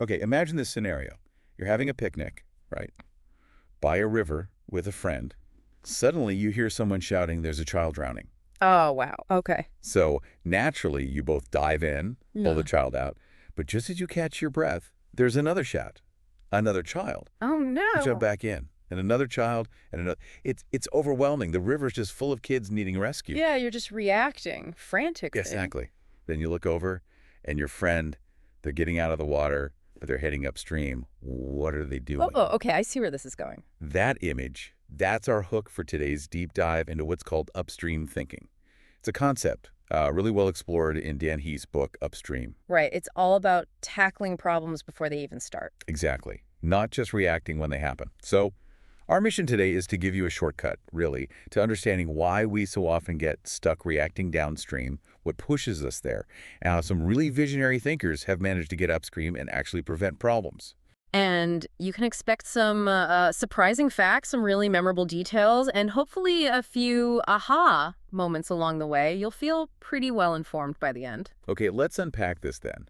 Okay, imagine this scenario. You're having a picnic, right, by a river with a friend. Suddenly you hear someone shouting, "There's a child drowning." Oh, wow. Okay. So naturally, you both dive in, pull the Yeah. child out. But just as you catch your breath, there's another shout. Another child. Oh, You jump no. back in. And another child, and another. It's overwhelming. The river's just full of kids needing rescue. Yeah, you're just reacting frantically. Exactly. Then you look over, and your friend, they're getting out of the water, but they're heading upstream. What are they Oh, doing? okay. I see where this is going. That image, that's our hook for today's deep dive into what's called upstream thinking. It's a concept really well explored in Dan Heath's book, Upstream. Right. It's all about tackling problems before they even start. Exactly. Not just reacting when they happen. So our mission today is to give you a shortcut, really, to understanding why we so often get stuck reacting downstream, what pushes us there, and how some really visionary thinkers have managed to get upstream and actually prevent problems. And you can expect some surprising facts, some really memorable details, and hopefully a few aha moments along the way. You'll feel pretty well informed by the end. Okay, let's unpack this then.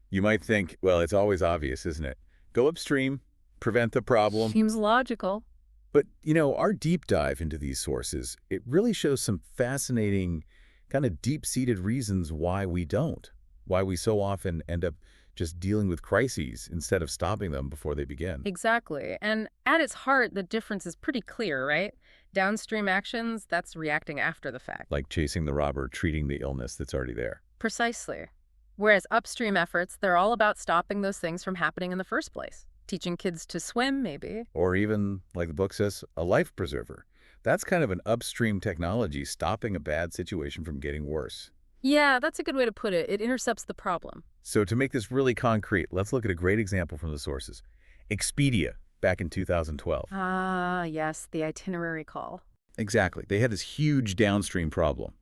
You might think, well, it's always obvious, isn't it? Go upstream, prevent the problem. Seems logical. But, our deep dive into these sources, it really shows some fascinating, kind of deep-seated reasons why we don't, why we so often end up just dealing with crises instead of stopping them before they begin. Exactly. And at its heart, the difference is pretty clear, right? Downstream actions, that's reacting after the fact. Like chasing the robber, treating the illness that's already there. Precisely. Whereas upstream efforts, they're all about stopping those things from happening in the first place. Teaching kids to swim, maybe. Or even, like the book says, a life preserver. That's kind of an upstream technology stopping a bad situation from getting worse. Yeah, that's a good way to put it. It intercepts the problem. So to make this really concrete, let's look at a great example from the sources. Expedia, back in 2012. Ah, yes, the itinerary call. Exactly. They had this huge downstream problem.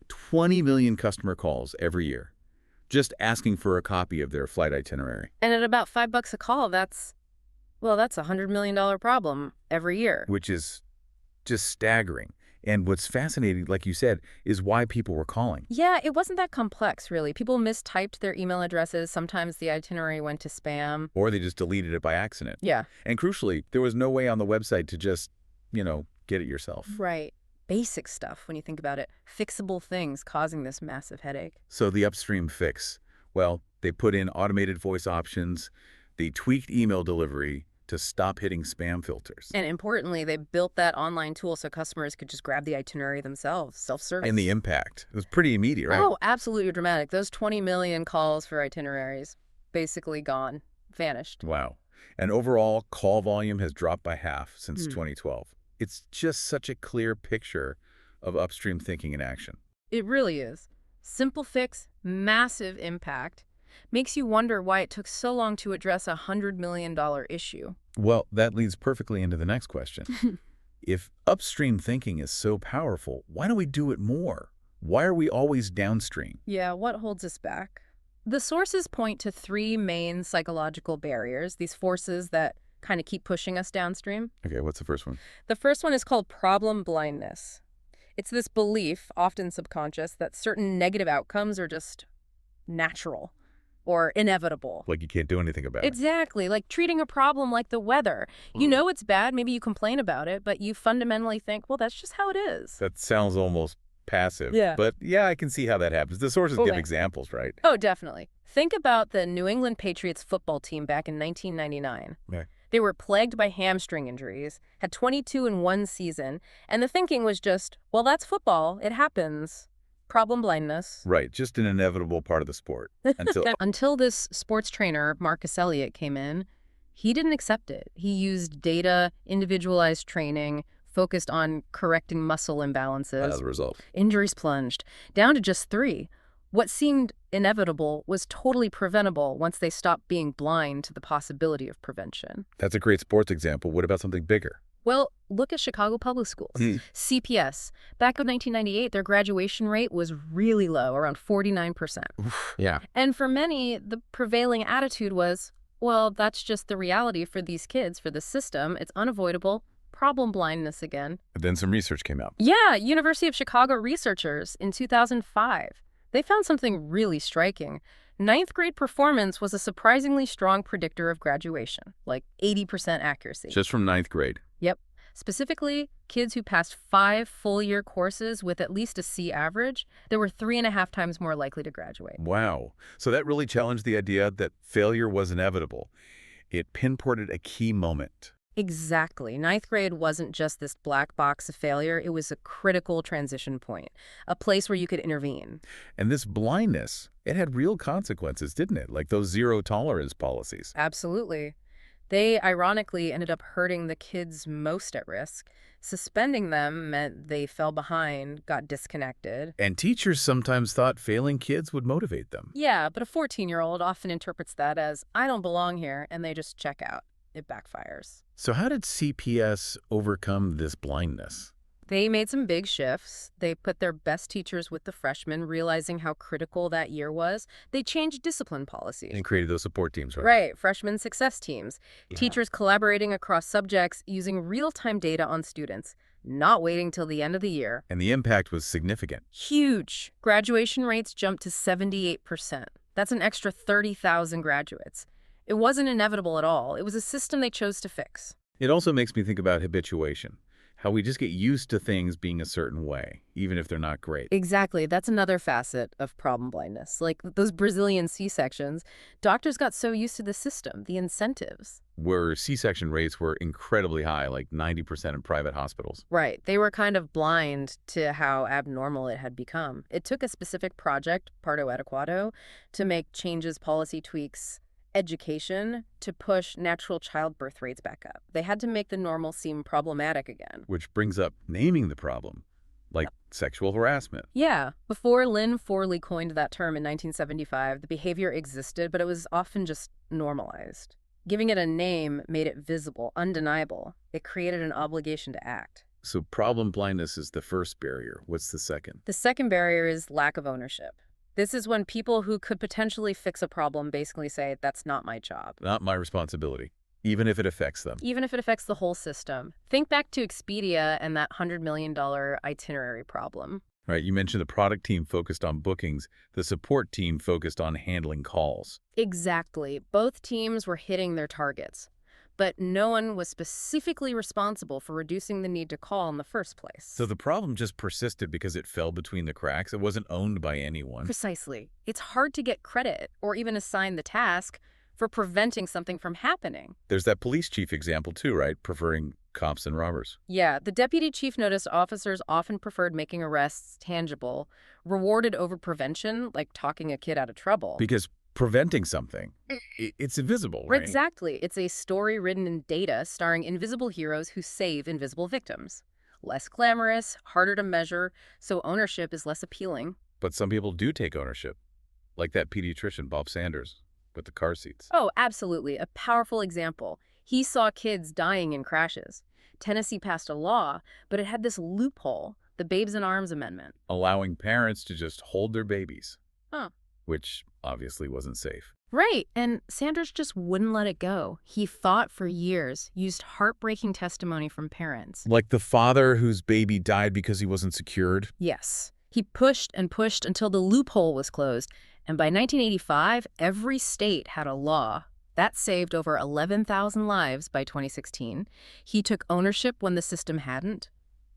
20 million customer calls every year, just asking for a copy of their flight itinerary. And at about $5 a call, that's a $100 million problem every year. Which is just staggering. And what's fascinating, like you said, is why people were calling. Yeah, it wasn't that complex, really. People mistyped their email addresses. Sometimes the itinerary went to spam. Or they just deleted it by accident. Yeah. And crucially, there was no way on the website to just, get it yourself. Right. Basic stuff, when you think about it. Fixable things causing this massive headache. So the upstream fix, well, they put in automated voice options, they tweaked email delivery to stop hitting spam filters. And importantly, they built that online tool so customers could just grab the itinerary themselves, self-service. And the impact, it was pretty immediate, right? Oh, absolutely dramatic. Those 20 million calls for itineraries, basically gone, vanished. Wow. And overall, call volume has dropped by half since 2012. It's just such a clear picture of upstream thinking in action. It really is. Simple fix, massive impact. Makes you wonder why it took so long to address a $100 million issue. Well, that leads perfectly into the next question. If upstream thinking is so powerful, why don't we do it more? Why are we always downstream? Yeah, what holds us back? The sources point to three main psychological barriers, these forces that kind of keep pushing us downstream. Okay, what's the first one? The first one is called problem blindness. It's this belief, often subconscious, that certain negative outcomes are just natural or inevitable. Like you can't do anything about it. Exactly, like treating a problem like the weather. You know it's bad, maybe you complain about it, but you fundamentally think, well, that's just how it is. That sounds almost passive. Yeah. But yeah, I can see how that happens. The sources give examples, right? Oh, definitely. Think about the New England Patriots football team back in 1999. Yeah. They were plagued by hamstring injuries, had 22 in one season, and the thinking was just, well, that's football. It happens. Problem blindness. Right, just an inevitable part of the sport. Until this sports trainer, Marcus Elliott, came in, he didn't accept it. He used data, individualized training, focused on correcting muscle imbalances. As a result. Injuries plunged, down to just 3. What seemed inevitable was totally preventable once they stopped being blind to the possibility of prevention. That's a great sports example. What about something bigger? Well, look at Chicago Public Schools. CPS. Back in 1998, their graduation rate was really low, around 49%. Yeah. And for many, the prevailing attitude was, well, that's just the reality for these kids, for the system. It's unavoidable. Problem blindness again. But then some research came out. Yeah, University of Chicago researchers in 2005. They found something really striking. Ninth grade performance was a surprisingly strong predictor of graduation, like 80% accuracy. Just from ninth grade. Yep. Specifically, kids who passed 5 full-year courses with at least a C average, they were 3.5 times more likely to graduate. Wow. So that really challenged the idea that failure was inevitable. It pinpointed a key moment. Exactly. Ninth grade wasn't just this black box of failure. It was a critical transition point, a place where you could intervene. And this blindness, it had real consequences, didn't it? Like those zero-tolerance policies. Absolutely. They ironically ended up hurting the kids most at risk. Suspending them meant they fell behind, got disconnected. And teachers sometimes thought failing kids would motivate them. Yeah, but a 14-year-old often interprets that as, I don't belong here, and they just check out. It backfires. So how did CPS overcome this blindness? They made some big shifts. They put their best teachers with the freshmen, realizing how critical that year was. They changed discipline policies. And created those support teams, right? Right, freshman success teams. Yeah. Teachers collaborating across subjects using real-time data on students, not waiting till the end of the year. And the impact was significant. Huge. Graduation rates jumped to 78%. That's an extra 30,000 graduates. It wasn't inevitable at all. It was a system they chose to fix. It also makes me think about habituation, how we just get used to things being a certain way, even if they're not great. Exactly. That's another facet of problem blindness. Like those Brazilian C-sections, doctors got so used to the system, the incentives. Where C-section rates were incredibly high, like 90% in private hospitals. Right. They were kind of blind to how abnormal it had become. It took a specific project, Parto Adequado, to make changes, policy tweaks, education to push natural childbirth rates back up. They had to make the normal seem problematic again. Which brings up naming the problem, like sexual harassment. Yeah. Before Lynn Forley coined that term in 1975, the behavior existed, but it was often just normalized. Giving it a name made it visible, undeniable. It created an obligation to act. So problem blindness is the first barrier. What's the second? The second barrier is lack of ownership. This is when people who could potentially fix a problem basically say, that's not my job. Not my responsibility, even if it affects them. Even if it affects the whole system. Think back to Expedia and that $100 million itinerary problem. Right, you mentioned the product team focused on bookings, the support team focused on handling calls. Exactly. Both teams were hitting their targets. But no one was specifically responsible for reducing the need to call in the first place. So the problem just persisted because it fell between the cracks. It wasn't owned by anyone. Precisely. It's hard to get credit or even assign the task for preventing something from happening. There's that police chief example too, right? Preferring cops and robbers. Yeah, the deputy chief noticed officers often preferred making arrests tangible, rewarded over prevention, like talking a kid out of trouble. Because preventing something, it's invisible, right? Exactly. It's a story written in data starring invisible heroes who save invisible victims. Less glamorous, harder to measure, so ownership is less appealing. But some people do take ownership, like that pediatrician, Bob Sanders, with the car seats. Oh, absolutely. A powerful example. He saw kids dying in crashes. Tennessee passed a law, but it had this loophole, the Babes in Arms Amendment. Allowing parents to just hold their babies. Huh. Which obviously wasn't safe. Right, and Sanders just wouldn't let it go. He fought for years, used heartbreaking testimony from parents. Like the father whose baby died because he wasn't secured? Yes. He pushed and pushed until the loophole was closed, and by 1985, every state had a law. That saved over 11,000 lives by 2016. He took ownership when the system hadn't.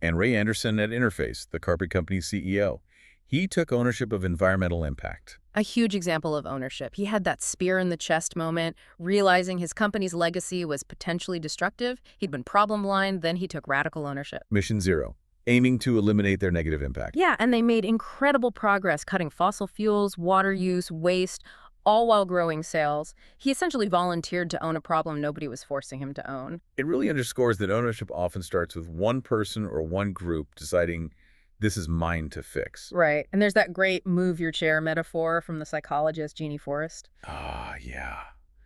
And Ray Anderson at Interface, the carpet company's CEO, he took ownership of environmental impact. A huge example of ownership. He had that spear in the chest moment, realizing his company's legacy was potentially destructive. He'd been problem blind, then he took radical ownership. Mission Zero, aiming to eliminate their negative impact. Yeah, and they made incredible progress cutting fossil fuels, water use, waste, all while growing sales. He essentially volunteered to own a problem nobody was forcing him to own. It really underscores that ownership often starts with one person or one group deciding this is mine to fix. Right, and there's that great move your chair metaphor from the psychologist Jeannie Forrest. Ah, yeah.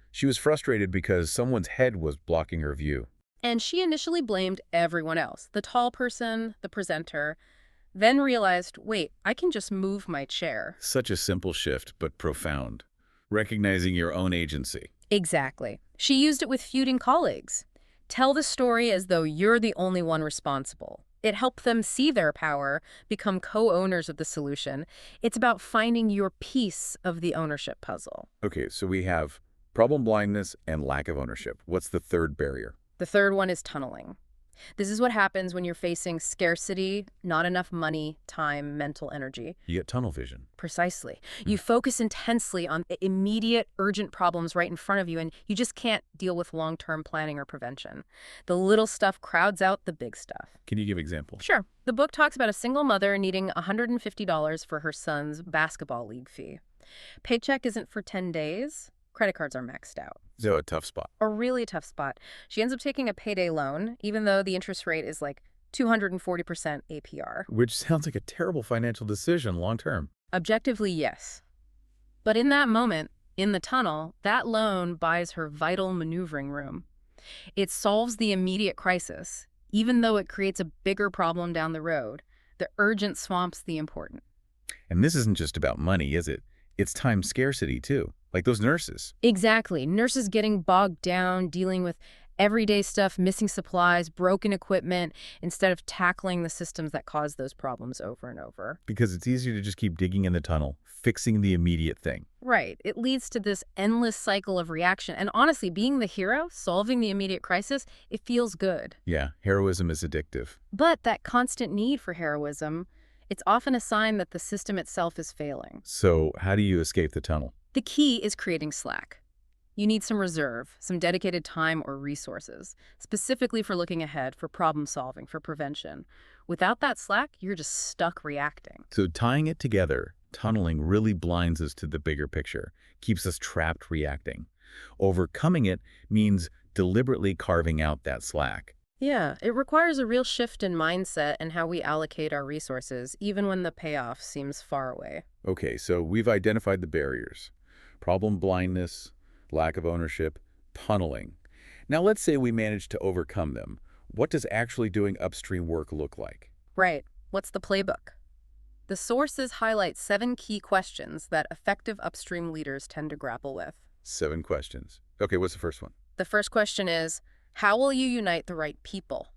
She was frustrated because someone's head was blocking her view. And she initially blamed everyone else, the tall person, the presenter, then realized, wait, I can just move my chair. Such a simple shift, but profound. Recognizing your own agency. Exactly. She used it with feuding colleagues. Tell the story as though you're the only one responsible. It helped them see their power, become co-owners of the solution. It's about finding your piece of the ownership puzzle. Okay, so we have problem blindness and lack of ownership. What's the third barrier? The third one is tunneling. This is what happens when you're facing scarcity, not enough money, time, mental energy. You get tunnel vision. Precisely. You focus intensely on the immediate, urgent problems right in front of you, and you just can't deal with long-term planning or prevention. The little stuff crowds out the big stuff. Can you give examples? Sure. The book talks about a single mother needing $150 for her son's basketball league fee. Paycheck isn't for 10 days. Credit cards are maxed out. So a tough spot. A really tough spot. She ends up taking a payday loan, even though the interest rate is like 240% APR. Which sounds like a terrible financial decision long term. Objectively, yes. But in that moment, in the tunnel, that loan buys her vital maneuvering room. It solves the immediate crisis, even though it creates a bigger problem down the road. The urgent swamps the important. And this isn't just about money, is it? It's time scarcity, too. Like those nurses. Exactly. Nurses getting bogged down, dealing with everyday stuff, missing supplies, broken equipment, instead of tackling the systems that cause those problems over and over. Because it's easier to just keep digging in the tunnel, fixing the immediate thing. Right. It leads to this endless cycle of reaction. And honestly, being the hero, solving the immediate crisis, it feels good. Yeah, heroism is addictive. But that constant need for heroism, it's often a sign that the system itself is failing. So how do you escape the tunnel? The key is creating slack. You need some reserve, some dedicated time or resources, specifically for looking ahead, for problem solving, for prevention. Without that slack, you're just stuck reacting. So tying it together, tunneling really blinds us to the bigger picture, keeps us trapped reacting. Overcoming it means deliberately carving out that slack. Yeah, it requires a real shift in mindset and how we allocate our resources, even when the payoff seems far away. Okay, so we've identified the barriers. Problem blindness, lack of ownership, tunneling. Now let's say we manage to overcome them. What does actually doing upstream work look like? Right. What's the playbook? The sources highlight 7 key questions that effective upstream leaders tend to grapple with. 7 questions. Okay, what's the first one? The first question is, how will you unite the right people?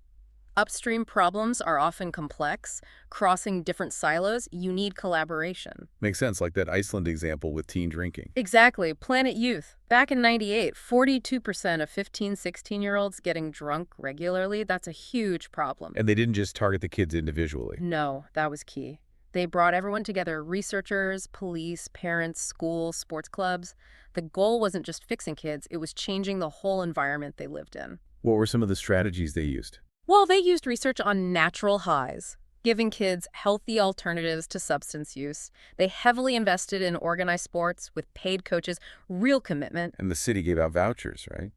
Upstream problems are often complex. Crossing different silos, you need collaboration. Makes sense, like that Iceland example with teen drinking. Exactly. Planet Youth. Back in '98, 42% of 15, 16-year-olds getting drunk regularly. That's a huge problem. And they didn't just target the kids individually. No, that was key. They brought everyone together, researchers, police, parents, schools, sports clubs. The goal wasn't just fixing kids, it was changing the whole environment they lived in. What were some of the strategies they used? Well, they used research on natural highs, giving kids healthy alternatives to substance use. They heavily invested in organized sports with paid coaches, real commitment. And the city gave out vouchers, right?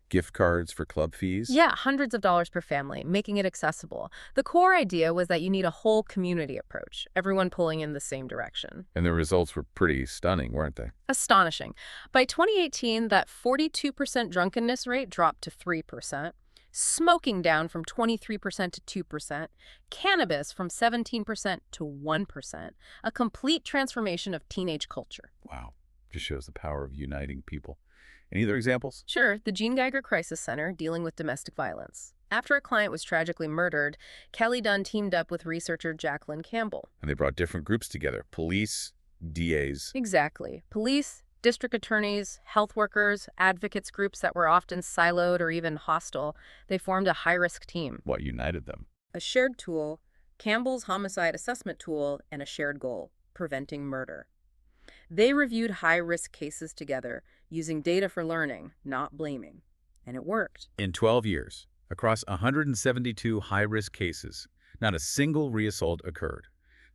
Gift cards for club fees? Yeah, hundreds of dollars per family, making it accessible. The core idea was that you need a whole community approach, everyone pulling in the same direction. And the results were pretty stunning, weren't they? Astonishing. By 2018, that 42% drunkenness rate dropped to 3%. Smoking down from 23% to 2%, cannabis from 17% to 1%, a complete transformation of teenage culture. Wow, just shows the power of uniting people. Any other examples? Sure, the Jean Geiger Crisis Center dealing with domestic violence. After a client was tragically murdered, Kelly Dunn teamed up with researcher Jacqueline Campbell. And they brought different groups together, police, DAs. Exactly. Police, district attorneys, health workers, advocates groups that were often siloed or even hostile, they formed a high-risk team. What united them? A shared tool, Campbell's homicide assessment tool, and a shared goal, preventing murder. They reviewed high-risk cases together, using data for learning, not blaming. And it worked. In 12 years, across 172 high-risk cases, not a single reassault occurred.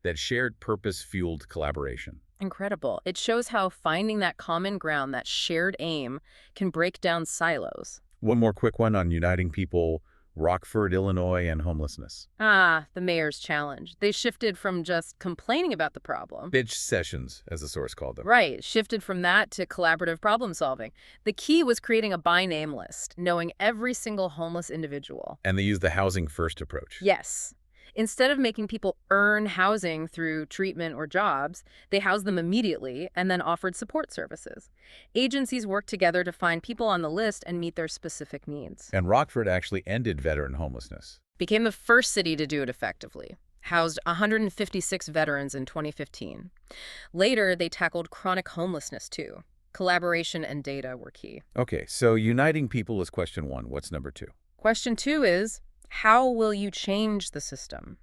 That shared purpose fueled collaboration. Incredible. It shows how finding that common ground, that shared aim, can break down silos. One more quick one on uniting people, Rockford, Illinois, and homelessness. Ah, the mayor's challenge. They shifted from just complaining about the problem. Bitch sessions, as the source called them. Right, shifted from that to collaborative problem solving. The key was creating a by-name list, knowing every single homeless individual. And they used the housing first approach. Yes. Instead of making people earn housing through treatment or jobs, they housed them immediately and then offered support services. Agencies worked together to find people on the list and meet their specific needs. And Rockford actually ended veteran homelessness. Became the first city to do it effectively. Housed 156 veterans in 2015. Later, they tackled chronic homelessness, too. Collaboration and data were key. Okay, so uniting people is question one. What's number two? Question 2 is, how will you change the system?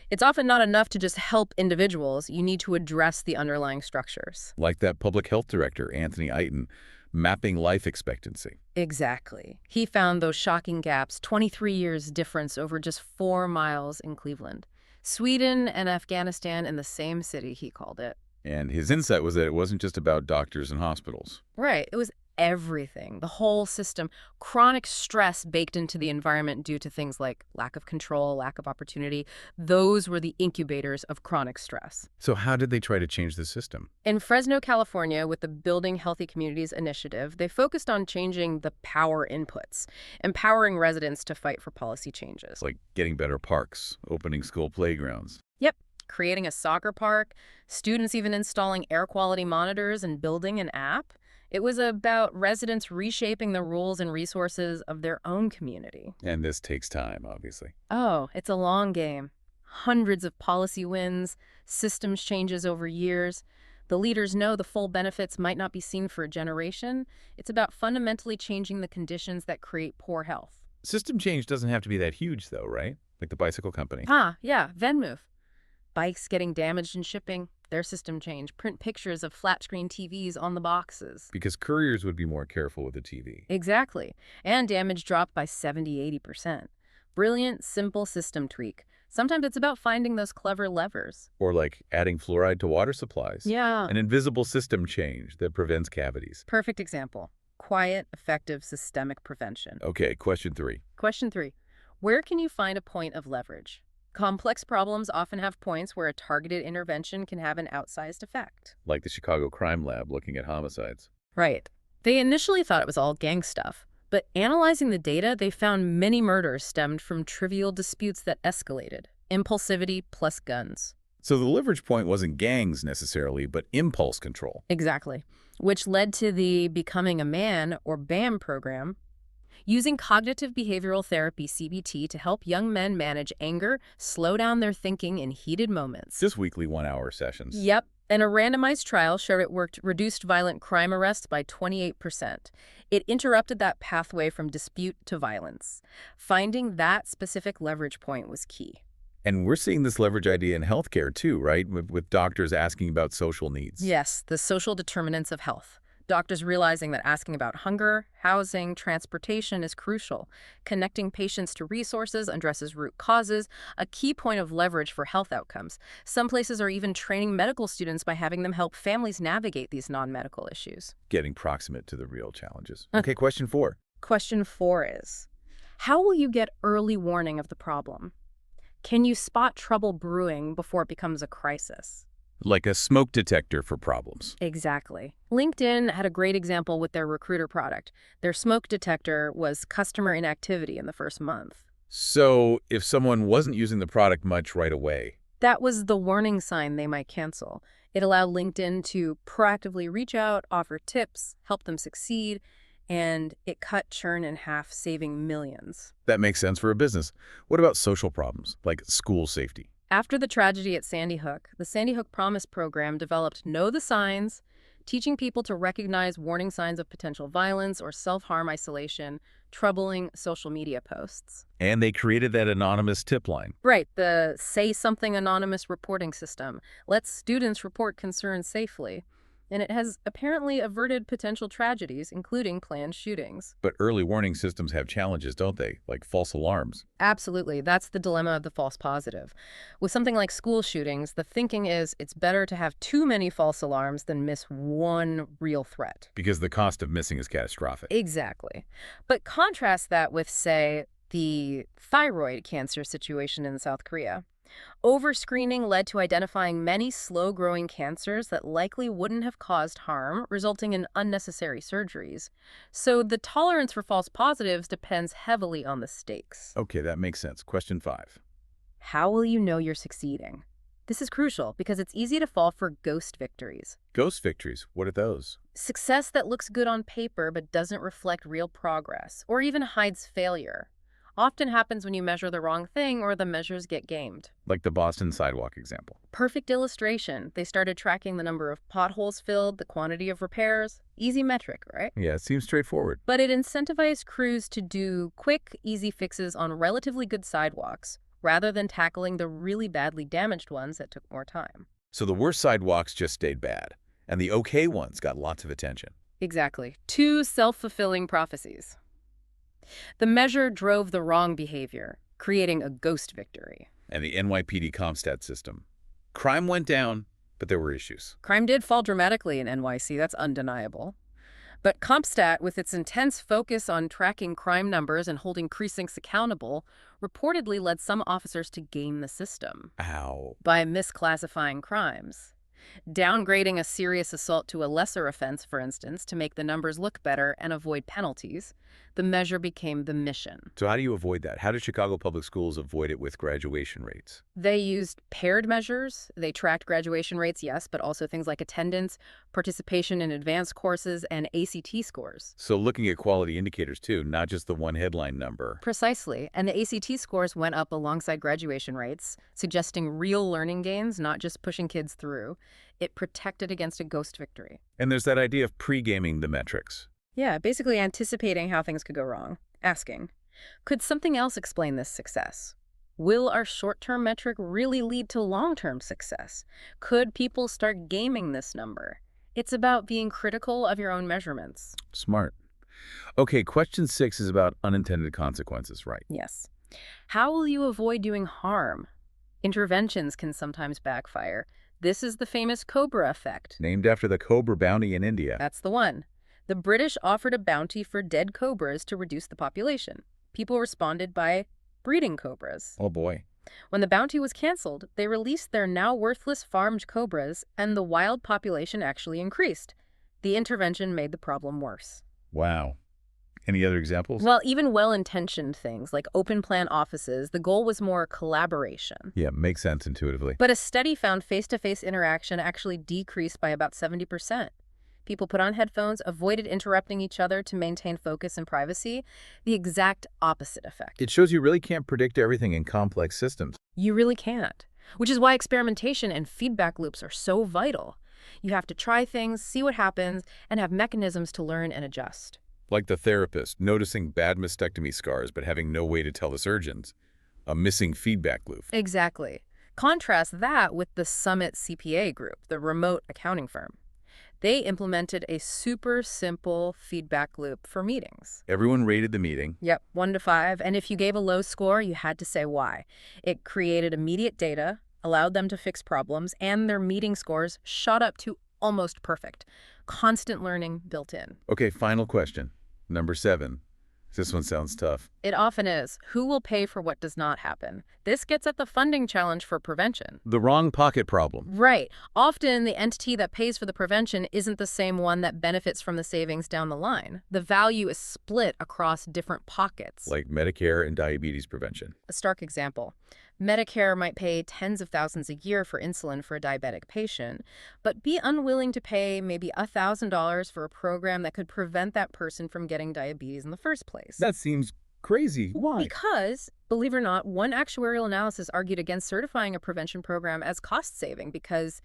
It's often not enough to just help individuals. You need to address the underlying structures. Like that public health director, Anthony Aiton, mapping life expectancy. Exactly. He found those shocking gaps, 23 years difference over just 4 miles in Cleveland. Sweden and Afghanistan in the same city, he called it. And his insight was that it wasn't just about doctors and hospitals. Right. It was everything, the whole system. Chronic stress baked into the environment due to things like lack of control, lack of opportunity. Those were the incubators of chronic stress. So how did they try to change the system? In Fresno, California, with the Building Healthy Communities initiative, they focused on changing the power inputs, empowering residents to fight for policy changes. Like getting better parks, opening school playgrounds. Yep. Creating a soccer park, students even installing air quality monitors and building an app. It was about residents reshaping the rules and resources of their own community. And this takes time, obviously. Oh, it's a long game. Hundreds of policy wins, systems changes over years. The leaders know the full benefits might not be seen for a generation. It's about fundamentally changing the conditions that create poor health. System change doesn't have to be that huge, though, right? Like the bicycle company. Yeah, Venmove. Bikes getting damaged in shipping, their system change. Print pictures of flat-screen TVs on the boxes. Because couriers would be more careful with the TV. Exactly. And damage dropped by 70–80%. Brilliant, simple system tweak. Sometimes it's about finding those clever levers. Or like adding fluoride to water supplies. Yeah. An invisible system change that prevents cavities. Perfect example. Quiet, effective, systemic prevention. Okay, question 3. Question 3. Where can you find a point of leverage? Complex problems often have points where a targeted intervention can have an outsized effect. Like the Chicago Crime Lab looking at homicides. Right. They initially thought it was all gang stuff, but analyzing the data, they found many murders stemmed from trivial disputes that escalated. Impulsivity plus guns. So the leverage point wasn't gangs necessarily, but impulse control. Exactly. Which led to the Becoming a Man, or BAM program, using cognitive behavioral therapy, CBT, to help young men manage anger, slow down their thinking in heated moments. Just weekly 1-hour sessions. Yep. And a randomized trial showed it reduced violent crime arrests by 28%. It interrupted that pathway from dispute to violence. Finding that specific leverage point was key. And we're seeing this leverage idea in healthcare too, right? With doctors asking about social needs. Yes, the social determinants of health. Doctors realizing that asking about hunger, housing, transportation is crucial. Connecting patients to resources addresses root causes, a key point of leverage for health outcomes. Some places are even training medical students by having them help families navigate these non-medical issues. Getting proximate to the real challenges. Okay, question 4. Question 4 is, how will you get early warning of the problem? Can you spot trouble brewing before it becomes a crisis? Like a smoke detector for problems. Exactly. LinkedIn had a great example with their recruiter product. Their smoke detector was customer inactivity in the first month. So if someone wasn't using the product much right away. That was the warning sign they might cancel. It allowed LinkedIn to proactively reach out, offer tips, help them succeed, and it cut churn in half, saving millions. That makes sense for a business. What about social problems, like school safety? After the tragedy at Sandy Hook, the Sandy Hook Promise program developed Know the Signs, teaching people to recognize warning signs of potential violence or self-harm isolation, troubling social media posts. And they created that anonymous tip line. Right, the Say Something Anonymous reporting system lets students report concerns safely. And it has apparently averted potential tragedies, including planned shootings. But early warning systems have challenges, don't they? Like false alarms. Absolutely. That's the dilemma of the false positive. With something like school shootings, the thinking is it's better to have too many false alarms than miss one real threat. Because the cost of missing is catastrophic. Exactly. But contrast that with, say, the thyroid cancer situation in South Korea. Overscreening led to identifying many slow-growing cancers that likely wouldn't have caused harm, resulting in unnecessary surgeries. So the tolerance for false positives depends heavily on the stakes. Okay, that makes sense. Question 5. How will you know you're succeeding? This is crucial because it's easy to fall for ghost victories. Ghost victories, what are those? Success that looks good on paper but doesn't reflect real progress, or even hides failure. Often happens when you measure the wrong thing or the measures get gamed. Like the Boston sidewalk example. Perfect illustration. They started tracking the number of potholes filled, the quantity of repairs. Easy metric, right? Yeah, it seems straightforward. But it incentivized crews to do quick, easy fixes on relatively good sidewalks, rather than tackling the really badly damaged ones that took more time. So the worst sidewalks just stayed bad, and the okay ones got lots of attention. Exactly. Two self-fulfilling prophecies. The measure drove the wrong behavior, creating a ghost victory. And the NYPD CompStat system. Crime went down, but there were issues. Crime did fall dramatically in NYC, that's undeniable. But CompStat, with its intense focus on tracking crime numbers and holding precincts accountable, reportedly led some officers to game the system Ow. by misclassifying crimes. Downgrading a serious assault to a lesser offense, for instance, to make the numbers look better and avoid penalties, the measure became the mission. So how do you avoid that? How did Chicago Public Schools avoid it with graduation rates? They used paired measures. They tracked graduation rates, yes, but also things like attendance, participation in advanced courses, and ACT scores. So looking at quality indicators too, not just the one headline number. Precisely, and the ACT scores went up alongside graduation rates, suggesting real learning gains, not just pushing kids through. It protected against a ghost victory. And there's that idea of pre-gaming the metrics. Yeah, basically anticipating how things could go wrong. Asking, could something else explain this success? Will our short-term metric really lead to long-term success? Could people start gaming this number? It's about being critical of your own measurements. Smart. Okay, question 6 is about unintended consequences, right? Yes. How will you avoid doing harm? Interventions can sometimes backfire. This is the famous Cobra effect. Named after the Cobra bounty in India. That's the one. The British offered a bounty for dead cobras to reduce the population. People responded by breeding cobras. Oh boy. When the bounty was canceled, they released their now worthless farmed cobras, and the wild population actually increased. The intervention made the problem worse. Wow. Any other examples? Well, even well-intentioned things like open plan offices, the goal was more collaboration. Yeah, makes sense intuitively. But a study found face-to-face interaction actually decreased by about 70%. People put on headphones, avoided interrupting each other to maintain focus and privacy. The exact opposite effect. It shows you really can't predict everything in complex systems. You really can't. Which is why experimentation and feedback loops are so vital. You have to try things, see what happens, and have mechanisms to learn and adjust. Like the therapist noticing bad mastectomy scars but having no way to tell the surgeons. A missing feedback loop. Exactly. Contrast that with the Summit CPA group, the remote accounting firm. They implemented a super simple feedback loop for meetings. Everyone rated the meeting. Yep, 1 to 5. And if you gave a low score, you had to say why. It created immediate data, allowed them to fix problems, and their meeting scores shot up to almost perfect. Constant learning built in. Okay, final question. Number 7. This one sounds tough. It often is. Who will pay for what does not happen? This gets at the funding challenge for prevention. The wrong pocket problem. Right. Often the entity that pays for the prevention isn't the same one that benefits from the savings down the line. The value is split across different pockets. Like Medicare and diabetes prevention. A stark example. Medicare might pay tens of thousands a year for insulin for a diabetic patient, but be unwilling to pay maybe $1,000 for a program that could prevent that person from getting diabetes in the first place. That seems crazy. Why? Because, believe it or not, one actuarial analysis argued against certifying a prevention program as cost-saving because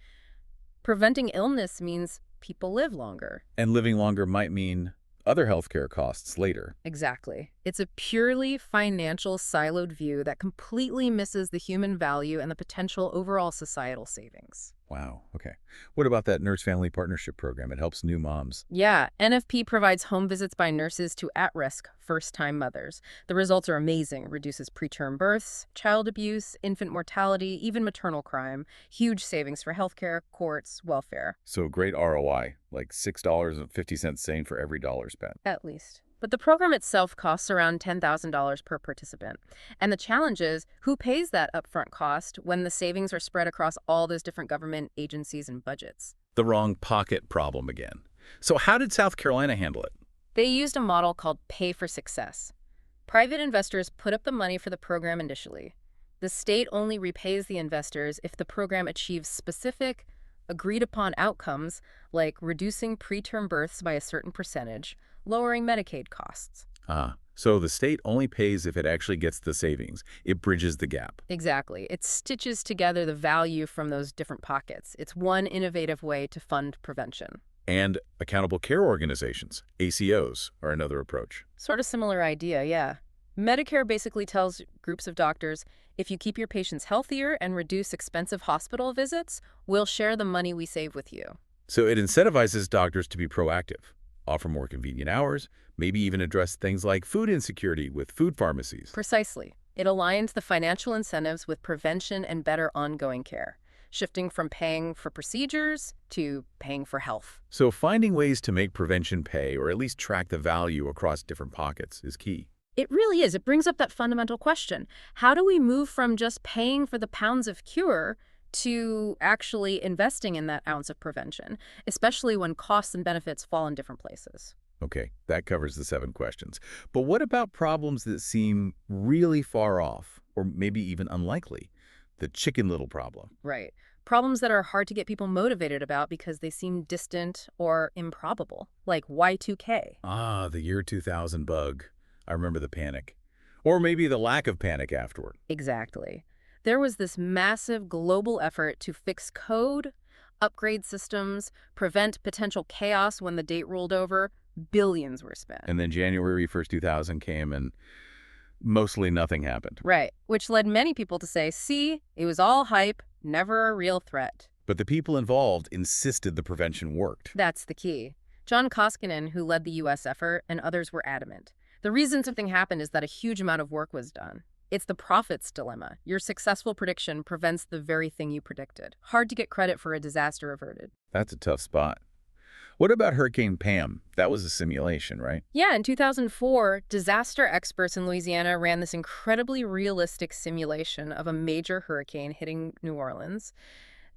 preventing illness means people live longer. And living longer might mean other healthcare costs later. Exactly. It's a purely financial siloed view that completely misses the human value and the potential overall societal savings. Wow. Okay. What about that nurse-family partnership program? It helps new moms. Yeah, NFP provides home visits by nurses to at-risk first-time mothers. The results are amazing. Reduces preterm births, child abuse, infant mortality, even maternal crime. Huge savings for healthcare, courts, welfare. So great ROI, like $6.50 saved for every dollar spent. At least. But the program itself costs around $10,000 per participant. And the challenge is, who pays that upfront cost when the savings are spread across all those different government agencies and budgets? The wrong pocket problem again. So how did South Carolina handle it? They used a model called pay for success. Private investors put up the money for the program initially. The state only repays the investors if the program achieves specific, agreed-upon outcomes like reducing preterm births by a certain percentage, lowering Medicaid costs. Ah, So the state only pays if it actually gets the savings. It bridges the gap. Exactly. It stitches together the value from those different pockets. It's one innovative way to fund prevention. And accountable care organizations, ACOs, are another approach. Sort of similar idea, yeah. Medicare basically tells groups of doctors, if you keep your patients healthier and reduce expensive hospital visits, we'll share the money we save with you. So it incentivizes doctors to be proactive, offer more convenient hours, maybe even address things like food insecurity with food pharmacies. Precisely. It aligns the financial incentives with prevention and better ongoing care, shifting from paying for procedures to paying for health. So finding ways to make prevention pay, or at least track the value across different pockets, is key. It really is. It brings up that fundamental question. How do we move from just paying for the pounds of cure to actually investing in that ounce of prevention, especially when costs and benefits fall in different places? Okay, that covers the 7 questions. But what about problems that seem really far off, or maybe even unlikely? The chicken little problem. Right. Problems that are hard to get people motivated about because they seem distant or improbable, like Y2K. Ah, the year 2000 bug. I remember the panic. Or maybe the lack of panic afterward. Exactly. There was this massive global effort to fix code, upgrade systems, prevent potential chaos when the date rolled over. Billions were spent. And then January 1st, 2000 came and mostly nothing happened. Right, which led many people to say, see, it was all hype, never a real threat. But the people involved insisted the prevention worked. That's the key. John Koskinen, who led the U.S. effort, and others were adamant. The reason something happened is that a huge amount of work was done. It's the profits dilemma. Your successful prediction prevents the very thing you predicted. Hard to get credit for a disaster averted. That's a tough spot. What about Hurricane Pam? That was a simulation, right? Yeah, in 2004, disaster experts in Louisiana ran this incredibly realistic simulation of a major hurricane hitting New Orleans.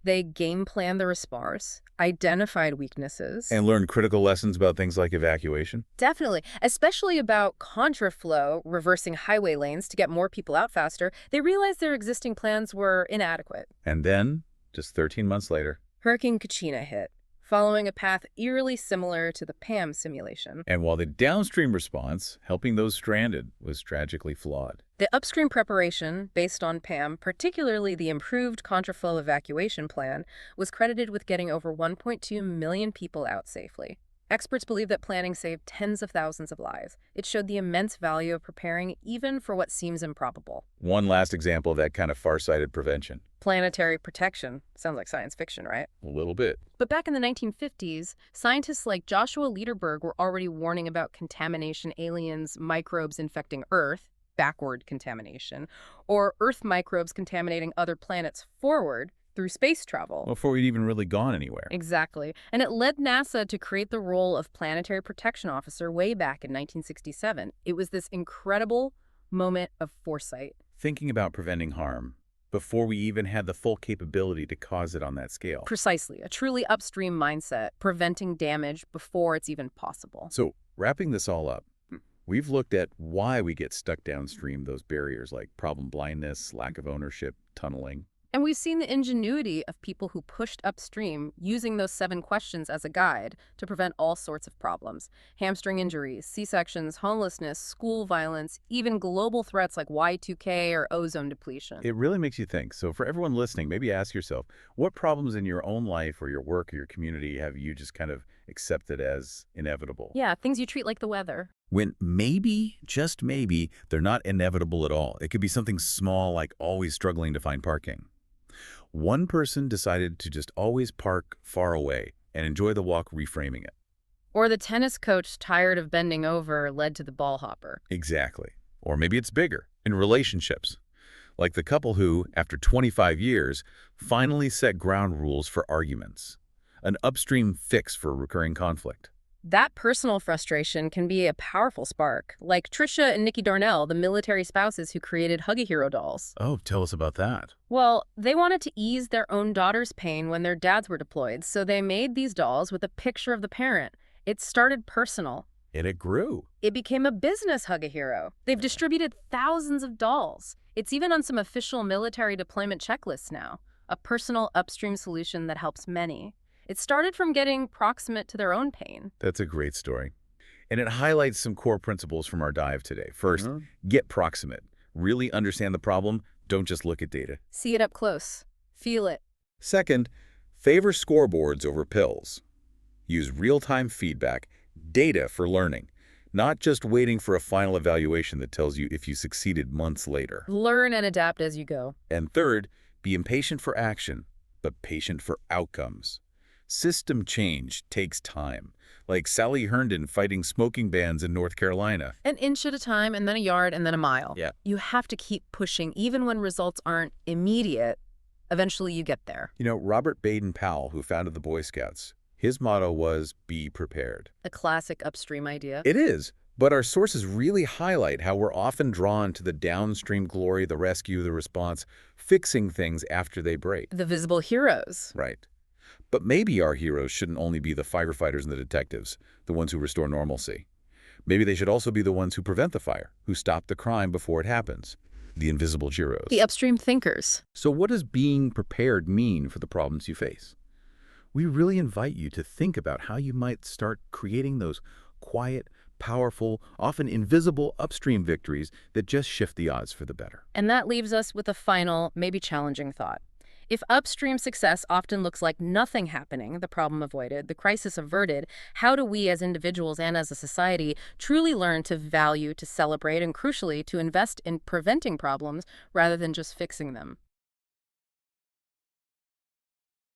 They game planned the response, identified weaknesses. And learned critical lessons about things like evacuation? Definitely, especially about contraflow, reversing highway lanes to get more people out faster. They realized their existing plans were inadequate. And then, just 13 months later, Hurricane Katrina hit, following a path eerily similar to the PAM simulation. and while the downstream response, helping those stranded, was tragically flawed. The upstream preparation, based on PAM, particularly the improved contraflow evacuation plan, was credited with getting over 1.2 million people out safely. Experts believe that planning saved tens of thousands of lives. It showed the immense value of preparing even for what seems improbable. One last example of that kind of far-sighted prevention. Planetary protection. Sounds like science fiction, right? A little bit. But back in the 1950s, scientists like Joshua Lederberg were already warning about contamination, aliens, microbes infecting Earth, backward contamination, or Earth microbes contaminating other planets forward through space travel. Before we'd even really gone anywhere. Exactly. And it led NASA to create the role of Planetary Protection Officer way back in 1967. It was this incredible moment of foresight. Thinking about preventing harm before we even had the full capability to cause it on that scale. Precisely. A truly upstream mindset, preventing damage before it's even possible. So, wrapping this all up, we've looked at why we get stuck downstream, those barriers like problem blindness, lack of ownership, tunneling. And we've seen the ingenuity of people who pushed upstream using those 7 questions as a guide to prevent all sorts of problems. Hamstring injuries, C-sections, homelessness, school violence, even global threats like Y2K or ozone depletion. It really makes you think. So for everyone listening, maybe ask yourself, what problems in your own life or your work or your community have you just kind of accepted as inevitable? Yeah, things you treat like the weather. When maybe, just maybe, they're not inevitable at all. It could be something small like always struggling to find parking. One person decided to just always park far away and enjoy the walk, reframing it. Or the tennis coach tired of bending over led to the ball hopper. Exactly. Or maybe it's bigger, in relationships. Like the couple who, after 25 years, finally set ground rules for arguments. An upstream fix for recurring conflict. That personal frustration can be a powerful spark, like Trisha and Nikki Darnell, the military spouses who created Hug-A-Hero dolls. Oh, tell us about that. Well, they wanted to ease their own daughter's pain when their dads were deployed, so they made these dolls with a picture of the parent. It started personal. And it grew. It became a business Hug-A-Hero. They've distributed thousands of dolls. It's even on some official military deployment checklists now. A personal upstream solution that helps many. It started from getting proximate to their own pain. That's a great story. And it highlights some core principles from our dive today. First, get proximate. Really understand the problem. Don't just look at data. See it up close. Feel it. Second, favor scoreboards over pills. Use real-time feedback, data for learning, not just waiting for a final evaluation that tells you if you succeeded months later. Learn and adapt as you go. And third, be impatient for action, but patient for outcomes. System change takes time, like Sally Herndon fighting smoking bans in North Carolina. An inch at a time, and then a yard, and then a mile. Yeah. You have to keep pushing, even when results aren't immediate. Eventually, you get there. You know, Robert Baden-Powell, who founded the Boy Scouts, his motto was, be prepared. A classic upstream idea. It is, but our sources really highlight how we're often drawn to the downstream glory, the rescue, the response, fixing things after they break. The visible heroes. Right. But maybe our heroes shouldn't only be the firefighters and the detectives, the ones who restore normalcy. Maybe they should also be the ones who prevent the fire, who stop the crime before it happens. The invisible heroes. The upstream thinkers. So what does being prepared mean for the problems you face? We really invite you to think about how you might start creating those quiet, powerful, often invisible upstream victories that just shift the odds for the better. And that leaves us with a final, maybe challenging thought. If upstream success often looks like nothing happening, the problem avoided, the crisis averted, how do we as individuals and as a society truly learn to value, to celebrate, and crucially, to invest in preventing problems rather than just fixing them?